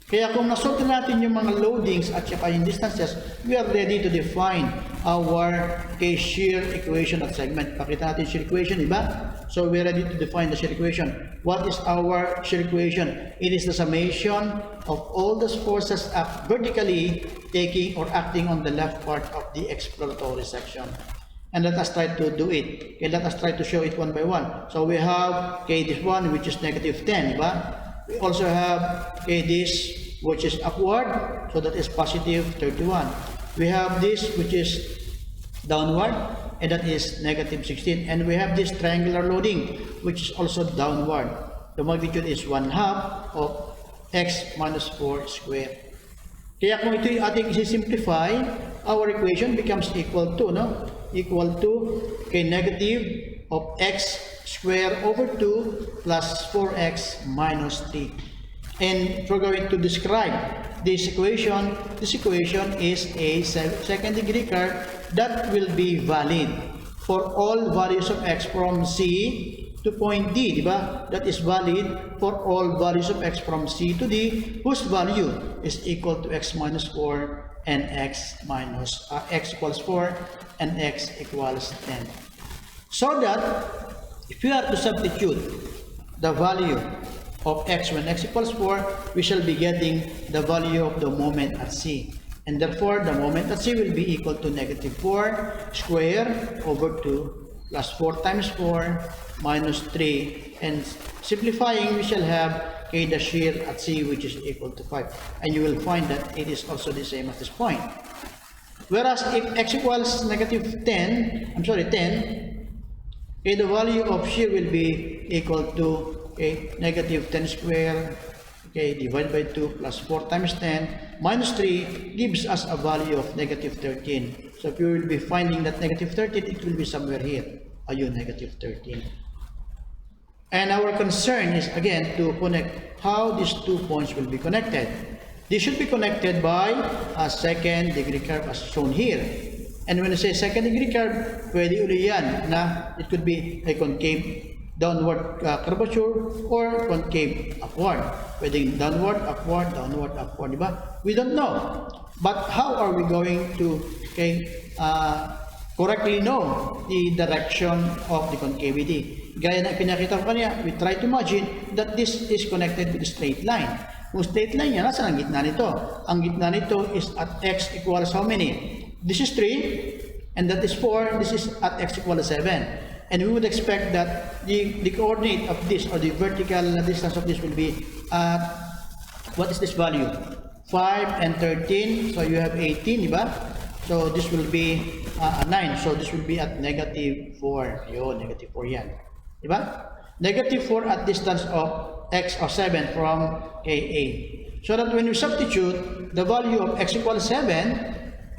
A: Kaya kung nasulta natin yung mga loadings at saka yung distances, we are ready to define our shear equation at segment. Pakita natin shear equation, di ba? So we are ready to define the shear equation. What is our shear equation? It is the summation of all the forces up vertically taking or acting on the left part of the exploratory section. And let us try to do it. Let us try to show it one by one. So we have this one which is -10, di ba? We also have this which is upward, so that is positive 31. We have this which is downward, and that is -16. And we have this triangular loading which is also downward. The magnitude is 1/2 of x minus 4 squared. Kaya kung ito yung ating isi-simplify, our equation becomes equal to negative of x squared over 2 plus 4x minus 3. And if we're going to describe this equation is a second degree curve that will be valid for all values of x from C to point D, diba? That is valid for all values of x from C to D whose value is equal to x minus 4 and x equals 4 and x equals 10. So that if we are to substitute the value of x when x equals 4, we shall be getting the value of the moment at C. And therefore, the moment at C will be equal to -4 squared over 2 plus 4 times 4 minus 3. And simplifying, we shall have the shear at C which is equal to 5. And you will find that it is also the same at this point. Whereas if x equals -10, the value of shear will be equal to -10 squared divided by 2 plus 4 times 10 minus 3 gives us a value of -13. So if you will be finding that -13, it will be somewhere here. Ayun, -13. And our concern is again to connect how these 2 points will be connected. They should be connected by a second degree curve as shown here. And when I say second degree curve, pwede uli yan na it could be a concave downward curvature or concave upward. Pwedeng downward, upward, di ba? We don't know. But how are we going to correctly know the direction of the concavity? Gaya na pinakita ko kanina, we try to imagine that this is connected to the straight line. Kung straight line yan, nasa ang gitna nito? Ang gitna nito is at x equals how many? This is 3, and that is 4. This is at x equals 7. And we would expect that the coordinate of this, or the vertical distance of this, will be at, what is this value? 5 and 13, so you have 18, di ba? So this will be 9, so this will be at negative 4. Yun, negative 4 yan. Di ba? Negative 4 at distance of x or 7 from KA. So that when we substitute the value of x equals 7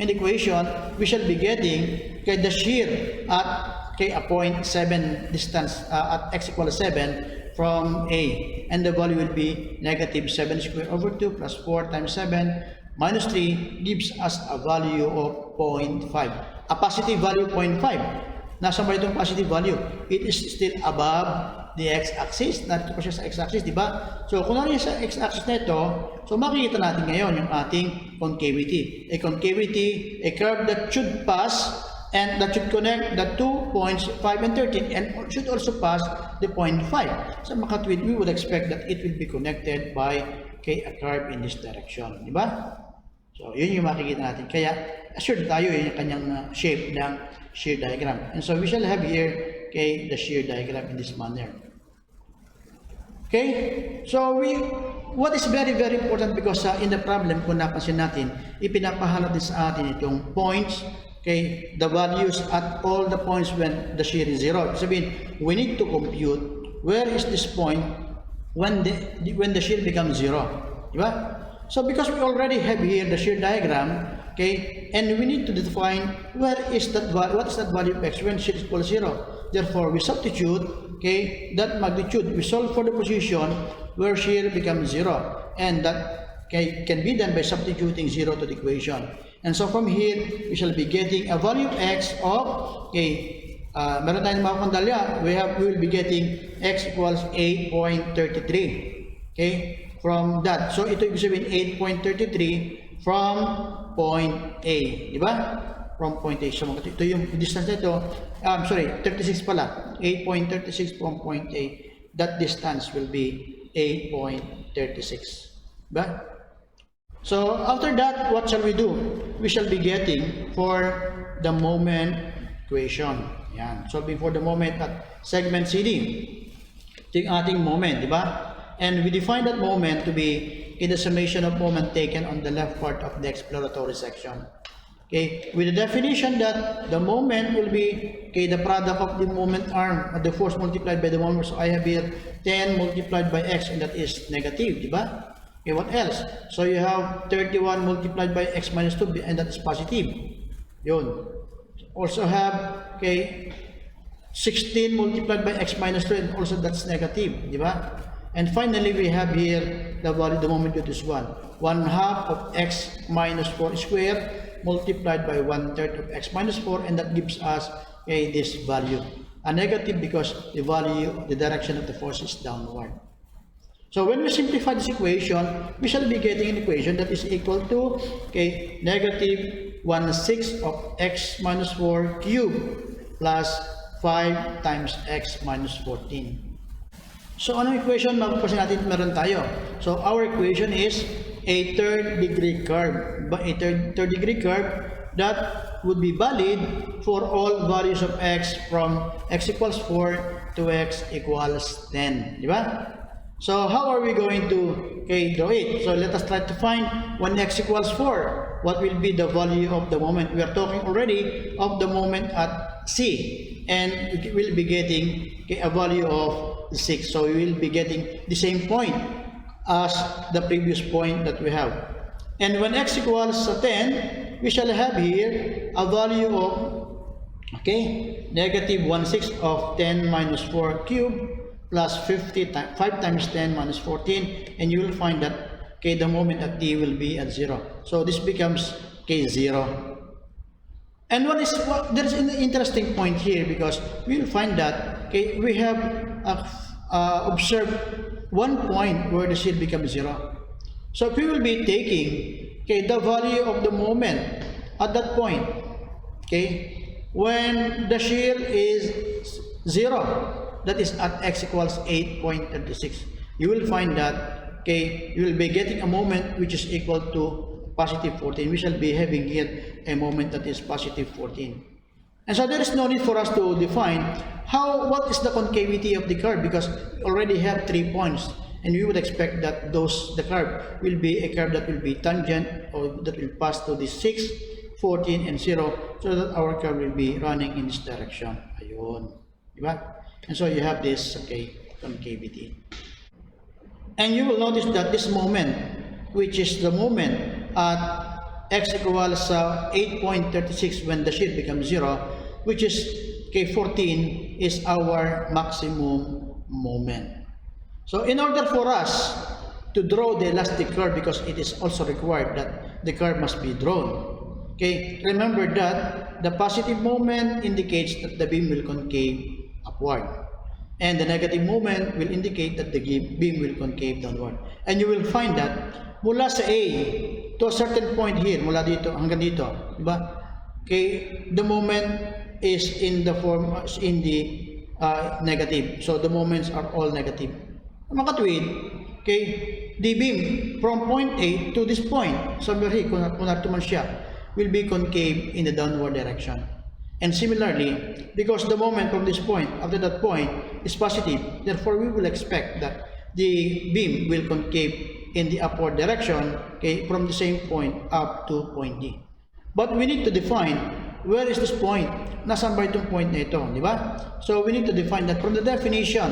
A: in the equation, we shall be getting the shear at a point 7 distance at x equals 7 from A. And the value will be negative 7 squared over 2 plus 4 times 7 minus 3 gives us a value of 0.5. A positive value 0.5. Nasa ba itong positive value? It is still above the x-axis. Narito pa siya sa x-axis, di ba? So, kung narin sa x-axis na ito, so makikita natin ngayon yung ating concavity. A concavity, a curve that should pass and that should connect the 2 points 5 and 13 and should also pass the point 5. Sa makatwid, we would expect that it will be connected by a curve in this direction, di ba? So, yun yung makikita natin. Kaya, assured tayo yung kanyang shape ng shear diagram. And so, we shall have here the shear diagram in this manner. Okay? So, what is very, very important because in the problem, kung napansin natin, ipinapahanap din sa atin itong points, the values at all the points when the shear is 0. Ibig sabihin, we need to compute where is this point when the shear becomes 0. Diba? So because we already have here the shear diagram, and we need to define where is that what is that value of x when shear is equal to 0. Therefore, we substitute that magnitude. We solve for the position where shear becomes 0, and that can be done by substituting 0 to the equation. And so from here, we shall be getting a value of x of meron tayong mga kondalya. We will be getting x equals 8.33. From that. So ito ibig sabihin 8.33 from point A, di ba? From point A. So ito yung distance nito. 36 pala. 8.36 from point A. That distance will be 8.36. Diba? So after that, what shall we do? We shall be getting for the moment equation. Yan. Solving for the moment at segment CD. Ito yung ating moment, di ba? And we define that moment to be the summation of moment taken on the left part of the exploratory section. With the definition that the moment will be the product of the moment arm at the force multiplied by the moment. So I have here 10 multiplied by x, and that is negative, diba? What else? So you have 31 multiplied by x minus 2, and that is positive. Yun. Also have 16 multiplied by x minus 2, and also that's negative, diba? And finally, we have here the value, the moment due to 1. 1/2 of x minus 4 squared multiplied by 1/3 of x minus 4, and that gives us this value. A negative because the value, the direction of the force is downward. So when we simplify this equation, we shall be getting an equation that is equal to negative 1/6 of x minus 4 cubed plus 5 times x minus 14. So, anong equation mapapansin natin meron tayo? So, our equation is a third-degree curve. A third-degree curve that would be valid for all values of x from x equals 4 to x equals 10. Di ba? So, how are we going to draw it? So, let us try to find when x equals 4. What will be the value of the moment? We are talking already of the moment at C. And we will be getting a value of 6. So we will be getting the same point as the previous point that we have. And when x equals 10, we shall have here a value of negative 1/6 of 10 minus 4 cubed plus 5 times 10 minus 14, and you will find that the moment at D will be at 0. So this becomes 0. And there is an interesting point here, because we will find that we have observe one point where the shear becomes 0. So if we will be taking, okay, the value of the moment at that point, okay, when the shear is 0, that is at x equals 8.36, you will find that, okay, you will be getting a moment which is equal to positive 14. We shall be having here a moment that is positive 14. And so there is no need for us to define what is the concavity of the curve, because we already have 3 points, and we would expect that the curve will be a curve that will be tangent, or that will pass to the 6, 14, and 0, so that our curve will be running in this direction. Ayun. Diba? And so you have this, okay, concavity. And you will notice that this moment, which is the moment at x equals 8.36 when the shear becomes 0, which is K14, is our maximum moment. So in order for us to draw the elastic curve, because it is also required that the curve must be drawn, okay, remember that the positive moment indicates that the beam will concave upward, and the negative moment will indicate that the beam will concave downward. And you will find that mula sa A to a certain point here, mula dito hanggang dito, diba? Okay, the moment is in the negative. So the moments are all negative. Makatwid, okay, the beam from point A to this point, somewhere here, kung narito man siya, will be concave in the downward direction. And similarly, because the moment from this point, after that point, is positive, therefore we will expect that the beam will concave in the upward direction, okay, from the same point up to point D. But we need to define where is this point. Nasaan ba itong point na ito, di ba? So we need to define that from the definition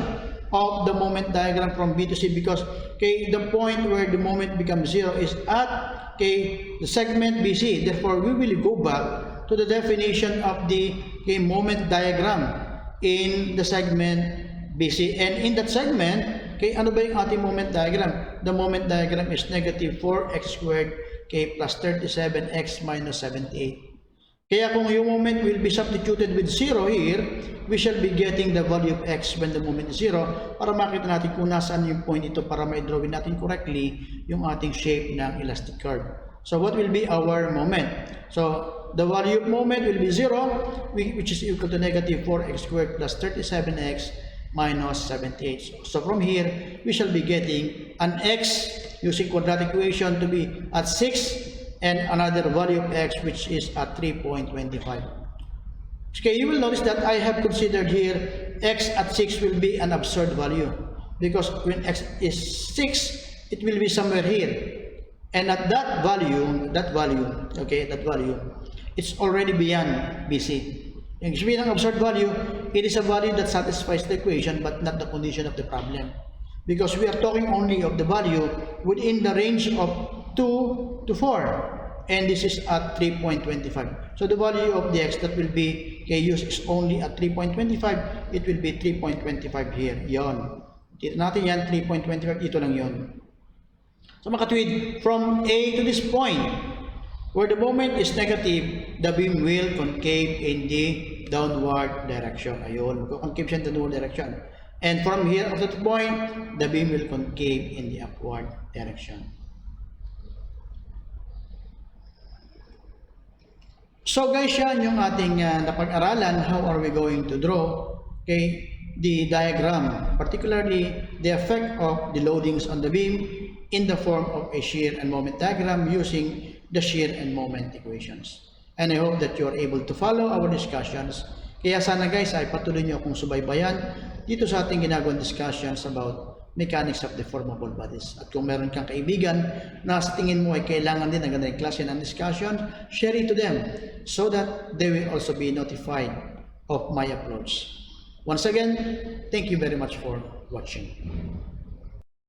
A: of the moment diagram from B to C, because, okay, the point where the moment becomes 0 is at, okay, the segment BC. Therefore, we will go back to the definition of the, okay, moment diagram in the segment BC. And in that segment, okay, ano ba yung ating moment diagram? The moment diagram is negative 4x squared, okay, plus 37x minus 78. Kaya kung yung moment will be substituted with 0 here, we shall be getting the value of x when the moment is 0, para makita natin kung nasaan yung point ito, para ma-drawin natin correctly yung ating shape ng elastic curve. So what will be our moment? So the value of moment will be 0, which is equal to negative 4x squared plus 37x minus 78. So from here, we shall be getting an x using quadratic equation to be at 6, and another value of x which is at 3.25. Okay, you will notice that I have considered here x at 6 will be an absurd value, because when x is 6, it will be somewhere here, and at that value, it's already beyond BC. Yung sabihin ng absurd value, it is a value that satisfies the equation but not the condition of the problem, because we are talking only of the value within the range of 2 to 4, and this is at 3.25. So the value of the x that will be used is only at 3.25. It will be 3.25 here. Yon. Dito natin yan, 3.25. Ito lang yon. So makatwid, from A to this point, where the moment is negative, the beam will concave in the downward direction. Ayun, concave siya in the downward direction. And from here up to the point, the beam will concave in the upward direction. So guys, yan yung ating napag-aralan. How are we going to draw, okay, the diagram, particularly the effect of the loadings on the beam in the form of a shear and moment diagram using the shear and moment equations. And I hope that you are able to follow our discussions. Kaya sana guys ay patuloy nyo akong subaybayan dito sa ating ginagawang discussions about mechanics of deformable bodies. At kung meron kang kaibigan na sa tingin mo ay kailangan din ng ganitong klase ng discussion, share it to them so that they will also be notified of my uploads. Once again, thank you very much for watching.